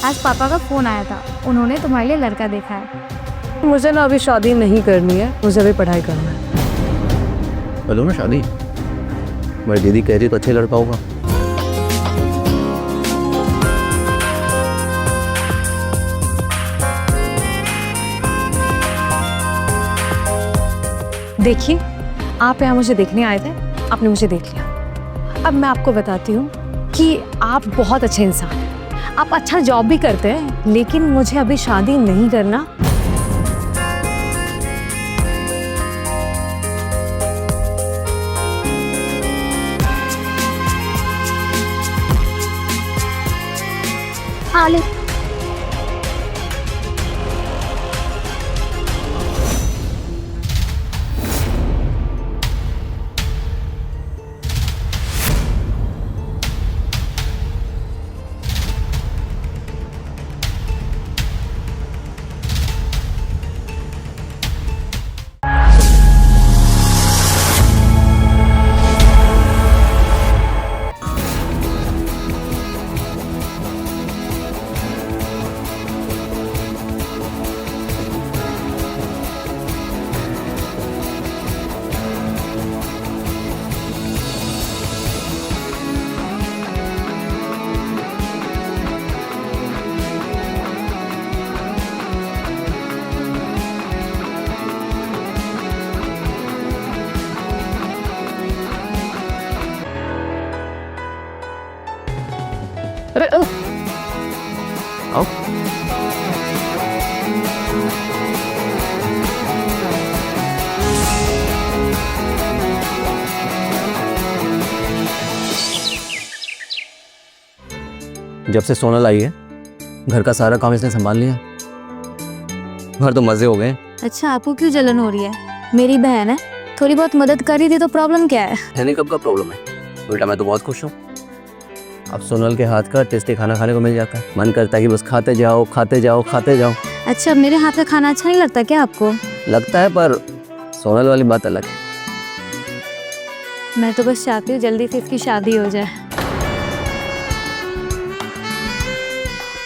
आज पापा का फ़ोन आया था, उन्होंने तुम्हारे लिए लड़का देखा है। मुझे ना अभी शादी नहीं करनी है, मुझे अभी पढ़ाई करना है। हेलो ना शादी, मेरी दीदी कह रही तो अच्छा लड़का होगा। देखिए, आप यहाँ मुझे देखने आए थे, आपने मुझे देख लिया। अब मैं आपको बताती हूँ कि आप बहुत अच्छे इंसान हैं, आप अच्छा जॉब भी करते हैं, लेकिन मुझे अभी शादी नहीं करना। हाँ ले। अरे आओ। जब से सोनल आई है, घर का सारा काम इसने संभाल लिया। घर तो मजे हो गए। अच्छा, आपको क्यों जलन हो रही है? मेरी बहन है, थोड़ी बहुत मदद कर ही दी तो प्रॉब्लम क्या है? हैनी कब का प्रॉब्लम है? उल्टा मैं तो बहुत खुश हूँ। अब सोनल के हाथ का टेस्टी खाना खाने को मिल जाता है। मन करता है कि बस खाते जाओ खाते जाओ खाते जाओ। अच्छा, मेरे हाथ का खाना अच्छा नहीं लगता क्या आपको? लगता है, पर सोनल वाली बात अलग है। मैं तो बस चाहती हूँ जल्दी से इसकी शादी हो जाए।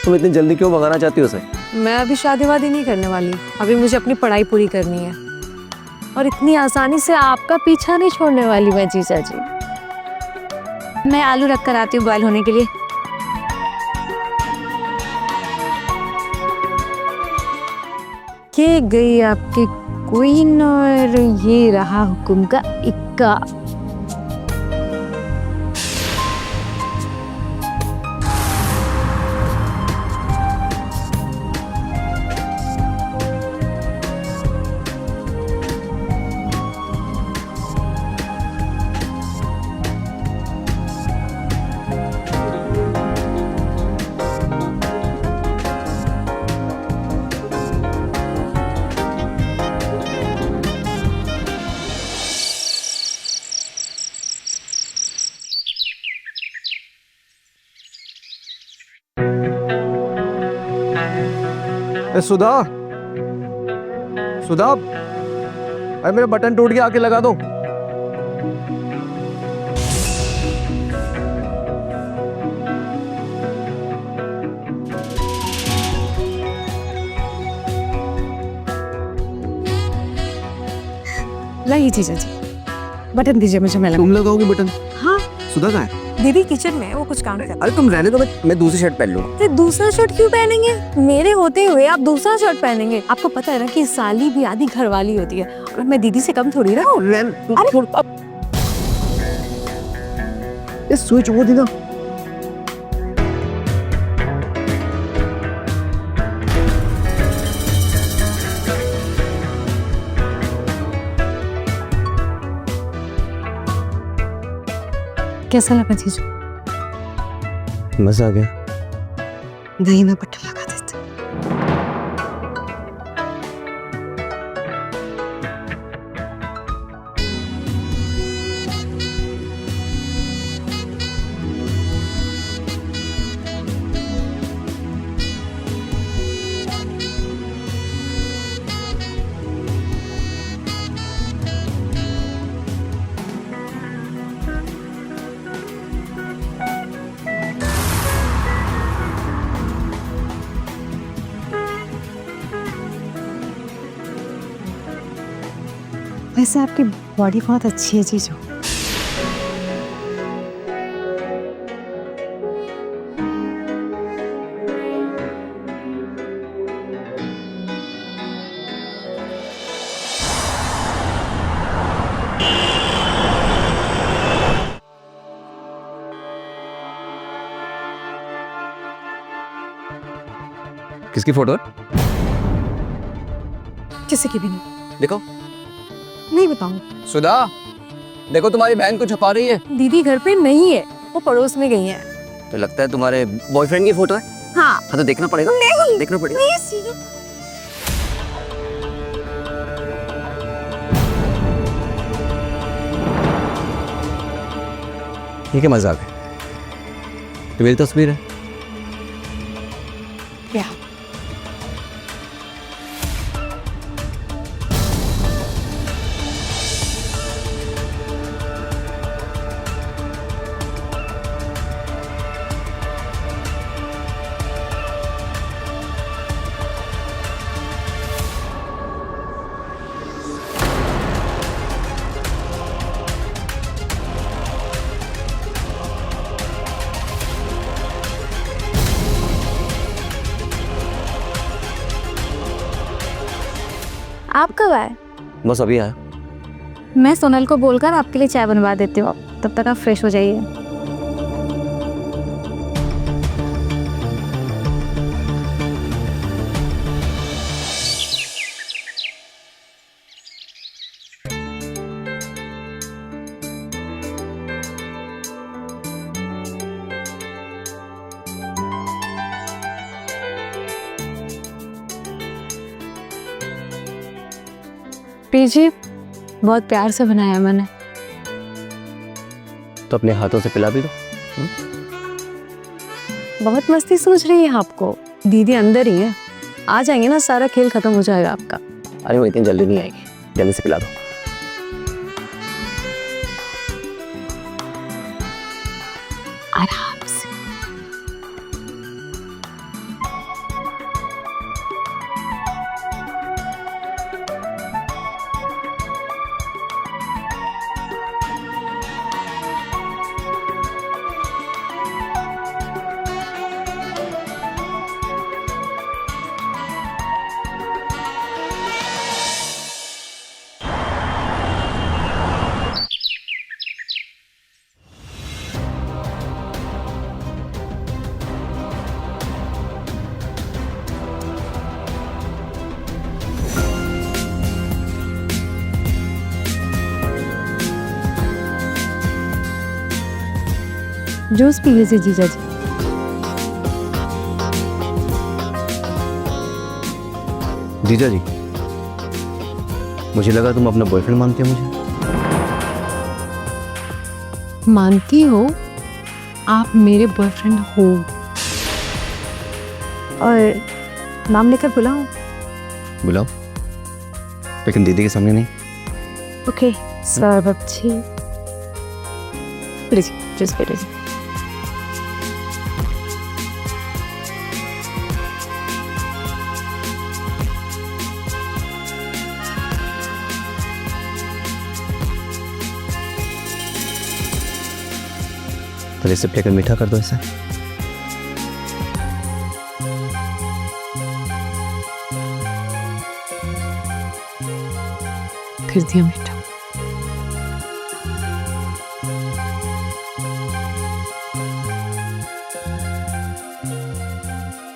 तुम इतनी जल्दी क्यों भगाना चाहती हो उसे? मैं अभी शादी वादी नहीं करने वाली, अभी मुझे अपनी पढ़ाई पूरी करनी है, और इतनी आसानी से आपका पीछा नहीं छोड़ने वाली मैं जीजा जी। मैं आलू रख कर आती हूँ बॉयल होने के लिए। के गई आपकी क्वीन, और ये रहा हुक्म का इक्का। सुधा, सुधा, अरे मेरा बटन टूट गया, आके लगा दो। लाइए जीजा जी, बटन दीजिए मुझे, मैं तुम लगाओगी बटन? हाँ, सुधा कहाँ है? दीदी किचन में है, वो कुछ काम कर। अरे तुम रहने दो, मैं दूसरी शर्ट पहन लूंगा। अरे दूसरा शर्ट क्यों पहनेंगे? मेरे होते हुए आप दूसरा शर्ट पहनेंगे? आपको पता है ना कि साली भी आधी घरवाली होती है, और मैं दीदी से कम थोड़ी रहा हूँ। ये स्विच वो दीदा। कैसा लगा जीजू? मजा आ गया। दही में बटन लगा देते। वैसे आपकी बॉडी बहुत अच्छी है जीजू। किसकी फोटो है? किसी की भी नहीं। देखो नहीं बताऊंगी। सुधा, देखो तुम्हारी बहन को छुपा रही है। दीदी घर पे नहीं है, वो पड़ोस में गई है। तो लगता है तुम्हारे बॉयफ्रेंड की फोटो है। हाँ। तो देखना पड़ेगा। नहीं, देखना पड़ेगा। ये क्या मजाक है? तो मेरी तस्वीर है। क्या? आप कब आए? बस अभी आया। मैं सोनल को बोलकर आपके लिए चाय बनवा देती हूँ, तब तक आप फ्रेश हो जाइए। पीजी बहुत प्यार से बनाया मैंने। तो अपने हाथों से पिला भी दो। बहुत मस्ती सोच रही है आपको। दीदी अंदर ही है, आ जाएंगे ना सारा खेल खत्म हो जाएगा आपका। अरे वो इतनी जल्दी नहीं आएगी, जल्दी से पिला दो। आराम से। जूस पी लीजिए जीजा जी। जीजा जी, मुझे लगा तुम अपना बॉयफ्रेंड मानते हो मुझे। मानती हो? आप मेरे बॉयफ्रेंड हो। और नाम लेकर बुलाओ। बुलाओ, लेकिन दीदी के सामने नहीं। ओके सौरभ जी, लीजिए जूस पी लीजिए। तो रेसिपी लेकर मीठा कर दो इसे। फिर दिया मीठा।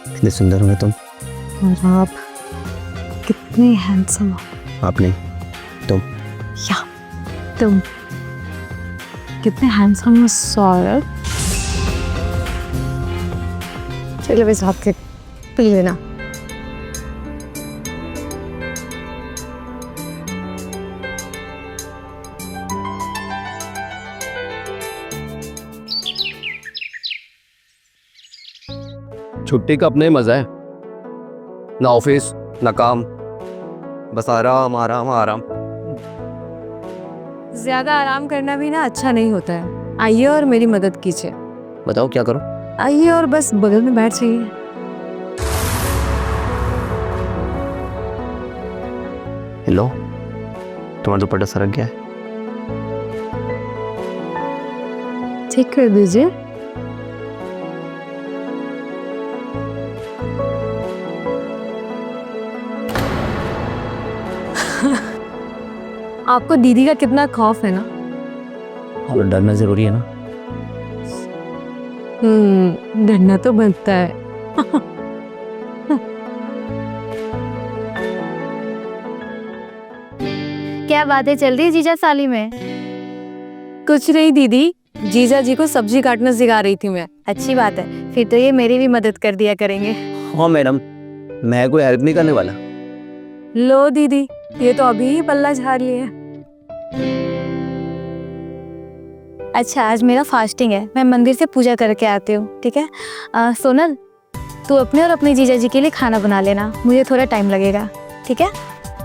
कितने सुंदर होंगे तुम। और आप कितने हैंडसम हो। आप नहीं, तुम। या तुम कितने हैंडसम हो सौरभ। चलो बस आपके पी लेना। छुट्टी का अपना ही मजा है, ना ऑफिस ना काम, बस आराम आराम आराम। ज्यादा आराम करना भी ना अच्छा नहीं होता है। आइए और मेरी मदद कीजिए। बताओ क्या करो। आइए और बस बगल में बैठ जाइए। हेलो, तुम्हारा दुपट्टा सरक गया है। ठीक कर दीजिए। आपको दीदी का कितना खौफ है ना। और डरना जरूरी है ना। डरना तो बनता है। क्या बातें चल रही है जीजा साली में? कुछ नहीं दीदी, जीजा जी को सब्जी काटना सिखा रही थी मैं। अच्छी बात है, फिर तो ये मेरी भी मदद कर दिया करेंगे। हाँ मैडम, मैं कोई हेल्प नहीं करने वाला। लो दीदी, ये तो अभी ही पल्ला झाड़ लिए। अच्छा, आज मेरा फास्टिंग है, मैं मंदिर से पूजा करके आती हूँ, ठीक है? सोनल, तू अपने और अपने जीजा जी के लिए खाना बना लेना, मुझे थोड़ा टाइम लगेगा, ठीक है?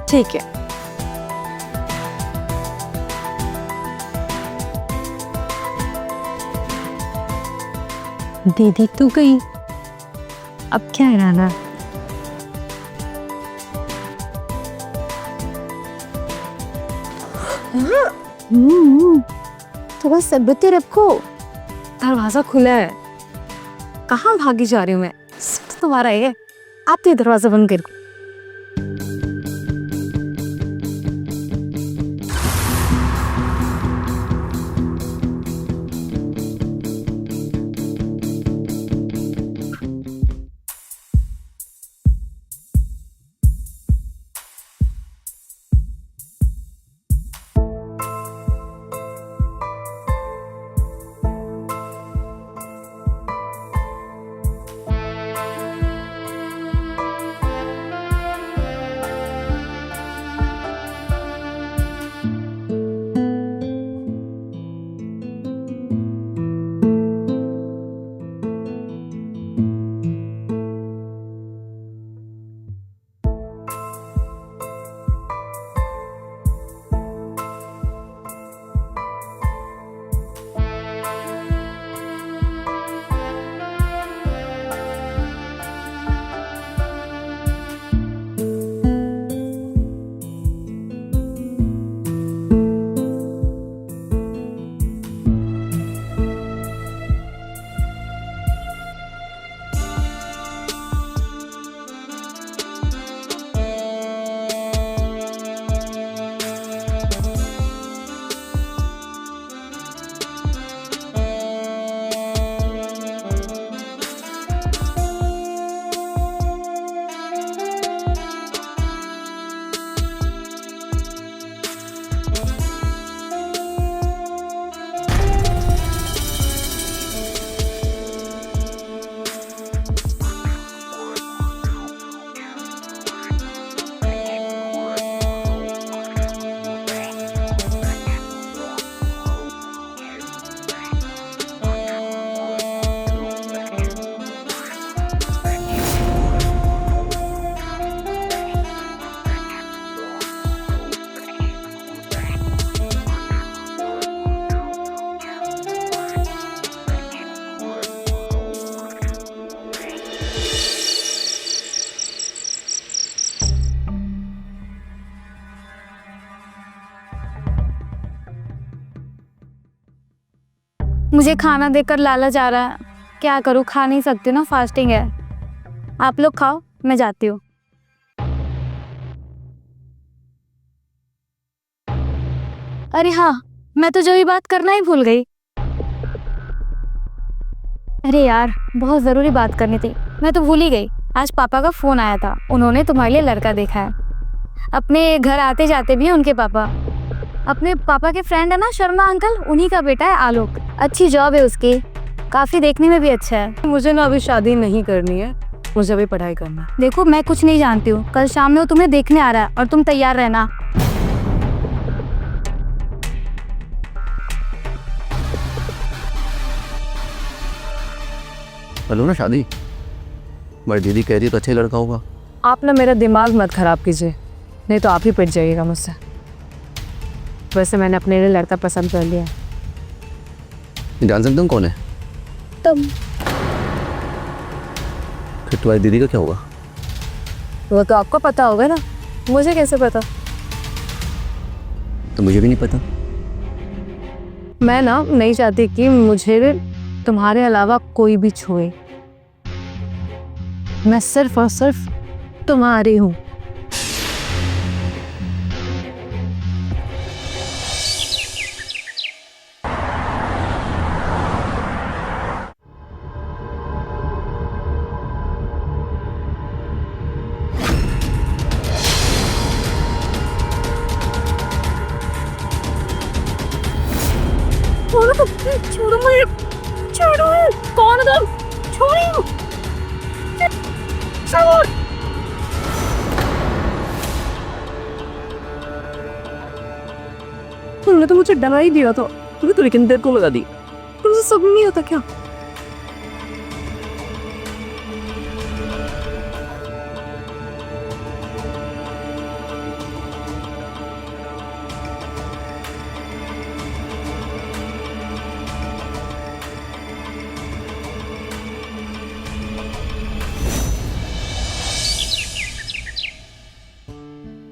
ठीक है। दीदी तू गई, अब क्या इरादा? थोड़ा सब्र तो रखो। दरवाजा खुला है, कहाँ भागी जा रही हूँ मैं? सब तो तुम्हारा है, आप तो ये दरवाजा बंद कर। मुझे खाना देकर लालच आ रहा है, क्या करूँ? खा नहीं सकती ना, फास्टिंग है। आप लोग खाओ, मैं जाती हूँ। अरे हाँ, मैं तो जो भी बात करना ही भूल गई। अरे यार, बहुत ज़रूरी बात करनी थी, मैं तो भूल ही गई। आज पापा का फ़ोन आया था, उन्होंने तुम्हारे लिए लड़का देखा है। अपने घर आते जाते भी हैं उनके पापा। अपने पापा के फ्रेंड है ना शर्मा अंकल, उन्हीं का बेटा है आलोक। अच्छी जॉब है उसकी, काफ़ी देखने में भी अच्छा है। मुझे ना अभी शादी नहीं करनी है, मुझे अभी पढ़ाई करना है। देखो, मैं कुछ नहीं जानती हूँ, कल शाम में वो तुम्हें देखने आ रहा है और तुम तैयार रहना। हेलो ना शादी, बड़ी दीदी कह रही है तो अच्छा ही लड़का होगा। आप ना मेरा दिमाग मत खराब कीजिए, नहीं तो आप ही पिट जाइएगा मुझसे। वैसे मैंने अपने लिए लड़का पसंद कर लिया। जान सकता हूँ कौन है? तुम। फिर तुम्हारी दीदी का क्या होगा? वो तो आपको पता होगा ना, मुझे कैसे पता? तो मुझे भी नहीं पता। मैं ना नहीं चाहती कि मुझे तुम्हारे अलावा कोई भी छुए। मैं सिर्फ और सिर्फ तुम्हारी हूँ। छोड़ो मुझे, छोड़ो। कौन तुम? छोड़ो। तुमने तो मुझे डरा ही दिया था। तूने तो लेकिन देर को लगा दी। तुमसे सब नहीं होता क्या?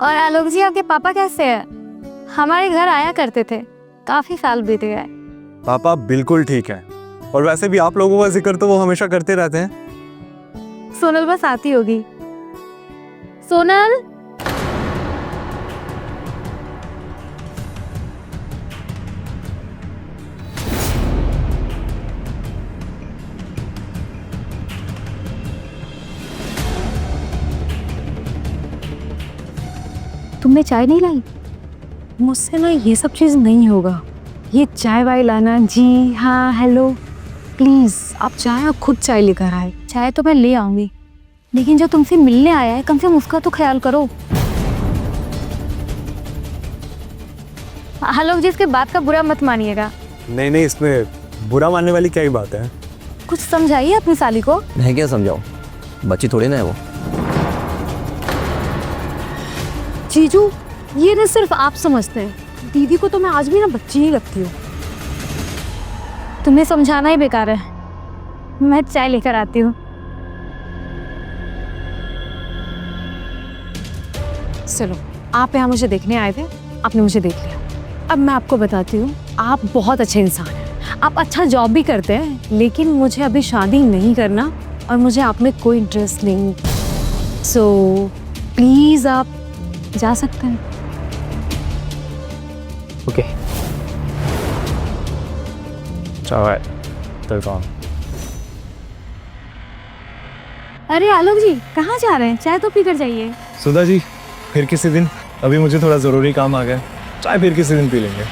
और आलोक जी, आपके पापा कैसे हैं? हमारे घर आया करते थे, काफी साल बीत गए। पापा बिल्कुल ठीक है। और वैसे भी आप लोगों का जिक्र तो वो हमेशा करते रहते हैं। सोनल बस आती होगी। सोनल, तुमने चाय नहीं लाई? मुझसे ना ये सब चीज़ नहीं होगा। ये चाय वाय लाना, जी हाँ हेलो, प्लीज़ आप चाय आप खुद चाय लेकर आए। चाय तो मैं ले आऊंगी, लेकिन जो तुमसे मिलने आया है कम से कम उसका तो ख्याल करो। आलोक जी, इसके बात का बुरा मत मानिएगा। नहीं नहीं, इसमें बुरा मानने वाली क्या ही बात है। कुछ समझाइए अपनी साली को। मैं क्या समझाऊं, बच्ची थोड़ी ना है वो। जीजू, ये ना सिर्फ आप समझते हैं। दीदी को तो मैं आज भी ना बच्ची ही लगती हूँ। तुम्हें समझाना ही बेकार है। मैं चाय लेकर आती हूँ। चलो, आप यहाँ मुझे देखने आए थे, आपने मुझे देख लिया। अब मैं आपको बताती हूँ, आप बहुत अच्छे इंसान हैं, आप अच्छा जॉब भी करते हैं, लेकिन मुझे अभी शादी नहीं करना और मुझे आप में कोई इंटरेस्ट नहीं। सो प्लीज़ आप जा सकते हैं। ओके, चाय तो काम। अरे आलोक जी, कहाँ जा रहे हैं? चाय तो पीकर जाइए। सुधा जी, फिर किसी दिन। अभी मुझे थोड़ा ज़रूरी काम आ गया, चाय फिर किसी दिन पी लेंगे।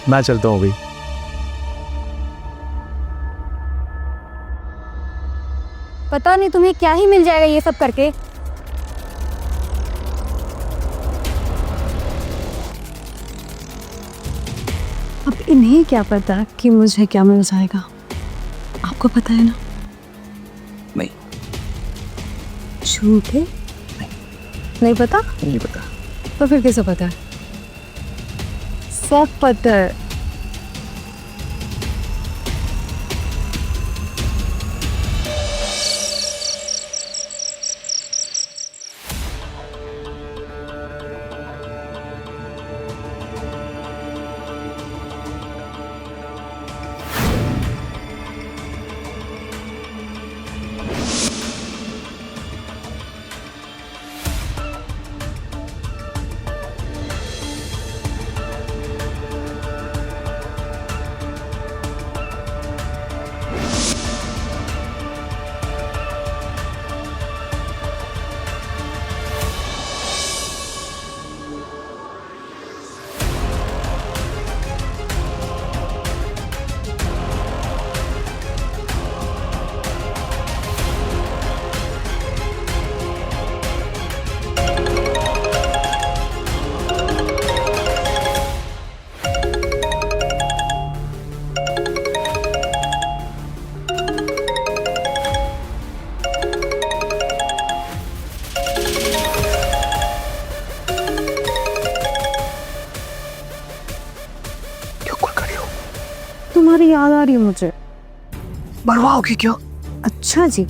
मैं चलता हूँ अभी। पता नहीं तुम्हें क्या ही मिल जाएगा ये सब करके। अब इन्हें क्या पता कि मुझे क्या मिल जाएगा? आपको पता है ना? नहीं। झूठ है? नहीं पता? नहीं पता। तो फिर कैसे पता है? सब पता है। तुम्हारी याद आ रही है मुझे। मरवाओगे क्या? अच्छा जी,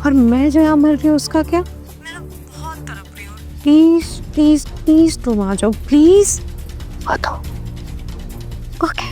और मैं जो यहाँ मर रही हूँ उसका क्या? मैं बहुत तड़प रही हूँ। प्लीज प्लीज प्लीज तुम आ जाओ प्लीज। आता हूँ। ओके।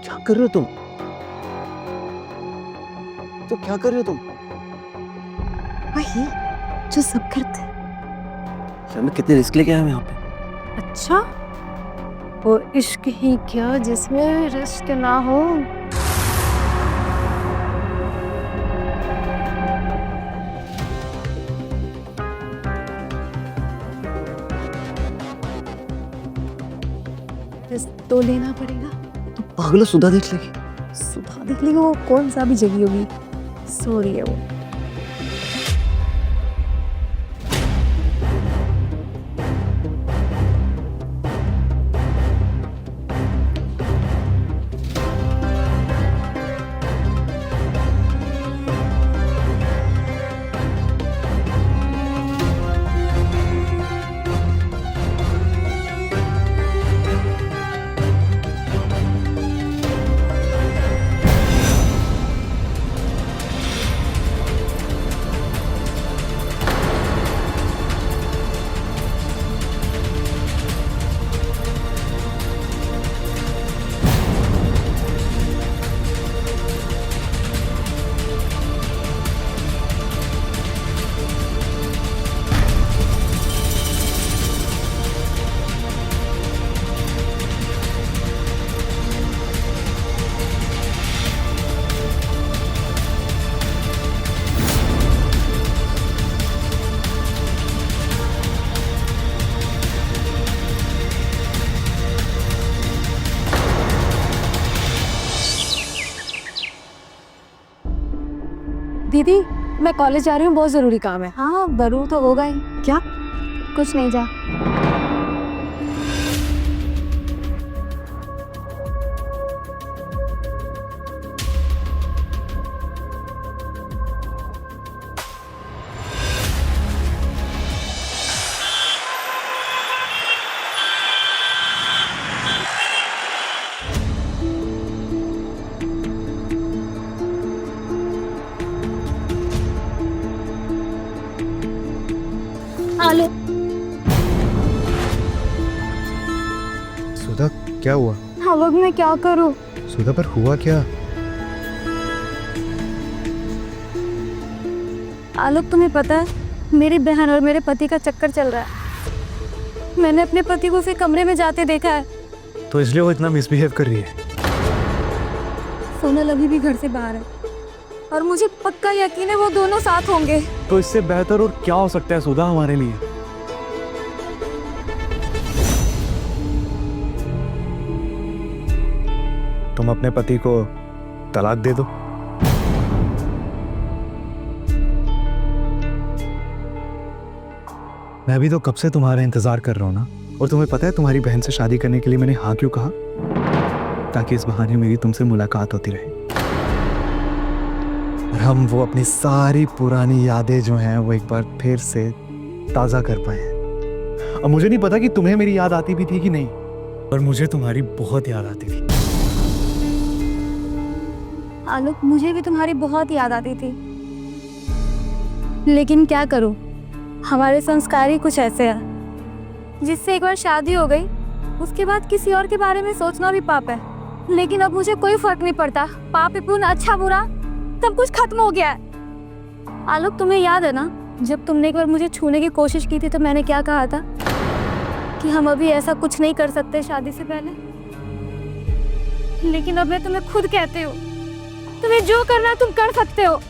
क्या कर रहे हो तुम? तो क्या कर रहे हो तुम? वही जो सब करते हैं। यार मैं कितने रिस्क लेके आया हूँ यहाँ पे। अच्छा, वो इश्क ही क्या जिसमें रिस्क ना हो। रिस्क तो लेना पड़ेगा। पागल सुधा देख लेगी। सुधा देख ली, वो कौन सा भी जगी होगी, सो रही है वो। दीदी, मैं कॉलेज जा रही हूँ, बहुत जरूरी काम है। हाँ जरूर तो होगा ही। क्या? कुछ नहीं, जा। आलो। सुधा क्या हुआ? अब मैं क्या करूं? सुधा पर हुआ क्या? आलोक, तुम्हें पता है मेरी बहन और मेरे पति का चक्कर चल रहा है। मैंने अपने पति को उसे कमरे में जाते देखा है। तो इसलिए वो इतना मिसबिहेव कर रही है। सोनल अभी भी घर से बाहर है और मुझे पक्का यकीन है वो दोनों साथ होंगे। तो इससे बेहतर और क्या हो सकता है सुधा हमारे लिए? तुम अपने पति को तलाक दे दो। मैं भी तो कब से तुम्हारा इंतजार कर रहा हूं ना। और तुम्हें पता है तुम्हारी बहन से शादी करने के लिए मैंने हाँ क्यों कहा? ताकि इस बहाने मेरी तुमसे मुलाकात होती रहे और हम वो अपनी सारी पुरानी यादें जो हैं वो एक बार फिर से ताज़ा कर पाए। और मुझे नहीं पता कि तुम्हें मेरी याद आती भी थी कि नहीं, पर मुझे तुम्हारी बहुत याद आती थी। आलोक, मुझे भी तुम्हारी बहुत याद आती थी, लेकिन क्या करूं, हमारे संस्कार ही कुछ ऐसे हैं जिससे एक बार शादी हो गई उसके बाद किसी और के बारे में सोचना भी पाप है। लेकिन अब मुझे कोई फर्क नहीं पड़ता, पाप पुण्य अच्छा बुरा सब कुछ खत्म हो गया है। आलोक, तुम्हें याद है ना, जब तुमने एक बार मुझे छूने की कोशिश की थी तो मैंने क्या कहा था कि हम अभी ऐसा कुछ नहीं कर सकते शादी से पहले। लेकिन अब मैं तुम्हें खुद कहती हूँ तुम्हें जो करना है तुम कर सकते हो।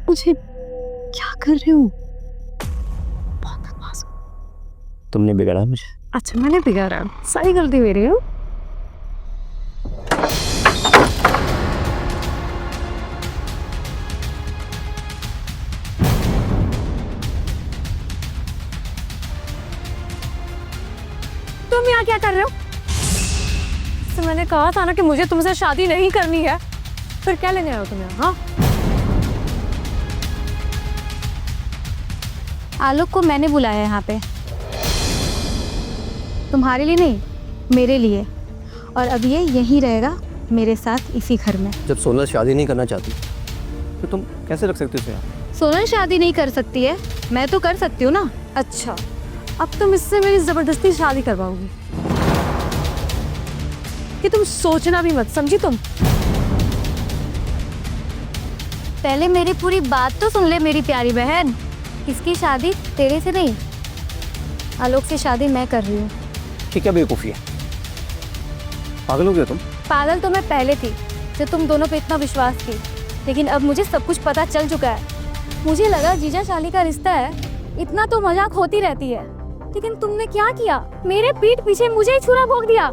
मुझे क्या कर रहे हो? बहुत बदमाश हो। तुमने बिगाड़ा मुझे। अच्छा मैंने बिगाड़ा, सारी गलती मेरी है। तुम यहाँ क्या कर रहे हो? तो मैंने कहा था ना कि मुझे तुमसे शादी नहीं करनी है, फिर क्या लेने आए हो तुम यहाँ? हाँ आलोक को मैंने बुलाया है यहाँ पे, तुम्हारे लिए नहीं, मेरे लिए। और अब ये यहीं रहेगा मेरे साथ इसी घर में। जब सोनल शादी नहीं करना चाहती तो तुम कैसे रख सकते हो उसे यहाँ? सोनल शादी नहीं कर सकती है, मैं तो कर सकती हूँ ना। अच्छा अब तुम इससे मेरी जबरदस्ती शादी करवाओगी? कि तुम सोचना भी मत, समझी तुम? पहले मेरी पूरी बात तो सुन ले मेरी प्यारी बहन। इसकी शादी तेरे से नहीं, आलोक से शादी मैं कर रही हूँ। ठीक है बेवकूफ़ी है, पागल हो गए तुम? पागल तो मैं पहले थी जब तुम दोनों पे इतना विश्वास थी, लेकिन अब मुझे सब कुछ पता चल चुका है। मुझे लगा जीजा शाली का रिश्ता है, इतना तो मजाक होती रहती है, लेकिन तुमने क्या किया? मेरे पीठ पीछे मुझे ही छुरा भोंक दिया।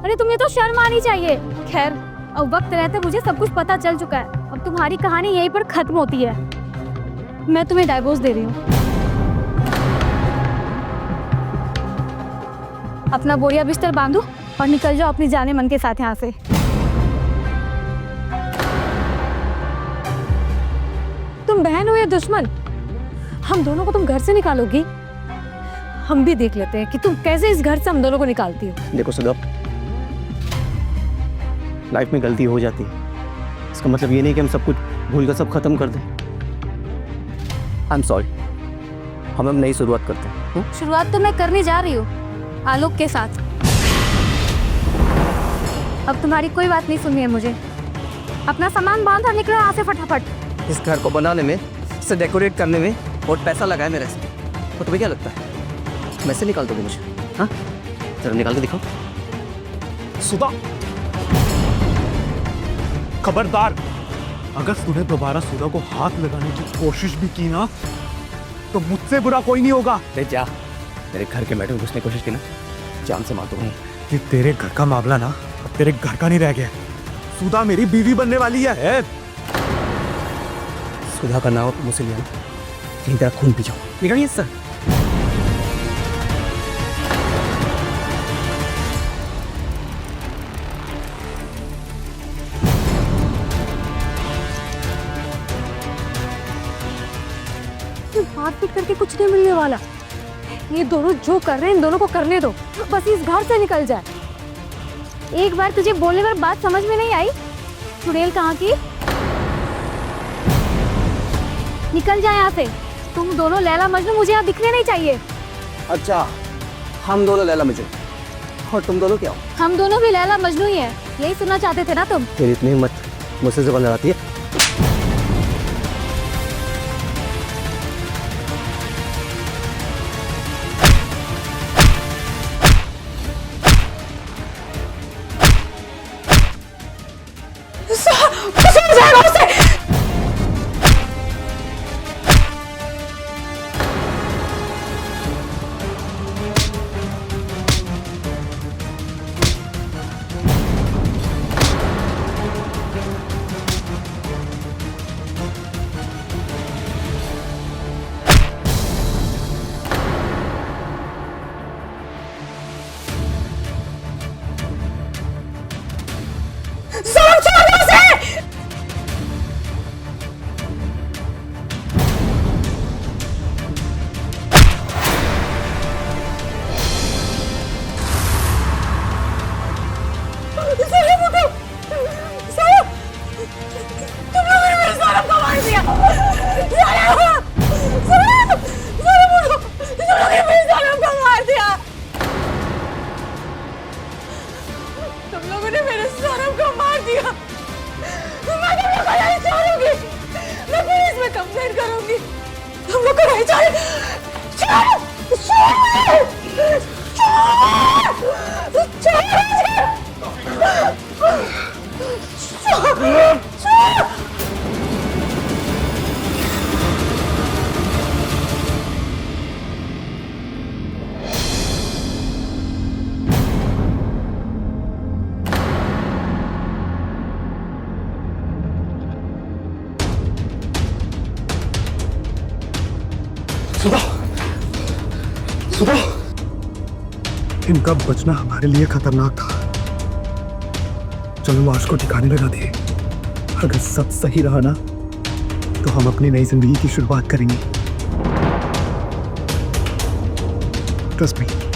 अरे तुम्हें तो शर्म आनी चाहिए। खैर अब वक्त रहते मुझे सब कुछ पता चल चुका है, अब तुम्हारी कहानी यहीं पर खत्म होती है। मैं तुम्हें डाइवोर्स दे रही हूँ। अपना बोरिया बिस्तर बांधो और निकल जाओ अपनी जाने मन के साथ यहाँ से। तुम बहन हो या दुश्मन, हम दोनों को तुम घर से निकालोगी? हम भी देख लेते हैं कि तुम कैसे इस घर से हम दोनों को निकालती हो। देखो सदा, लाइफ में गलती हो जाती है, इसका मतलब ये नहीं कि हम सब कुछ भूल कर सब खत्म कर दें। आई एम सॉरी, हम नई शुरुआत करते हैं। शुरुआत तो मैं करने जा रही हूँ आलोक के साथ। अब तुम्हारी कोई बात नहीं सुननी है मुझे। अपना सामान बांध और निकलो यहाँ से फटाफट। इस घर को बनाने में, इसे डेकोरेट करने में बहुत पैसा लगा है मेरे से। तो तुम्हें क्या लगता है मैं से निकाल दोगे मुझे? हाँ, जरा निकाल के दिखाओ। सुधा, खबरदार, अगर तूने दोबारा सुधा को हाथ लगाने की कोशिश भी की ना तो मुझसे बुरा कोई नहीं होगा। अरे जा, मेरे घर के मैटर में घुसने की कोशिश की ना, जान से मार दूंगा। ये तेरे घर का मामला ना अब तेरे घर का नहीं रह गया। सुधा मेरी बीवी बनने वाली है। सुधा का नाम मुझसे लिया, यहीं तेरा खून पी जाओ। निकालिए सर। मारपीट करके कुछ नहीं मिलने वाला। ये दोनों जो कर रहे हैं इन दोनों को करने दो, बस इस घर से निकल जाए। एक बार तुझे बोलने पर बात समझ में नहीं आई? चुड़ैल कहाँ की? निकल जाए यहाँ से। तुम दोनों लैला मजनू मुझे यहाँ दिखने नहीं चाहिए। अच्छा, हम दोनों लैला मजनू और तुम दोनों क्या हो? हम दोनों भी लैला मजनू ही हैं। यही सुनना चाहते थे ना तुम? तेरी इतनी हिम्मत मुझसे जुबान लड़ाती है? सुधा, सुधा, इनका बचना हमारे लिए खतरनाक था। चलो लाश को ठिकाने लगा दिए। अगर सब सही रहा ना तो हम अपनी नई जिंदगी की शुरुआत करेंगे। Trust me.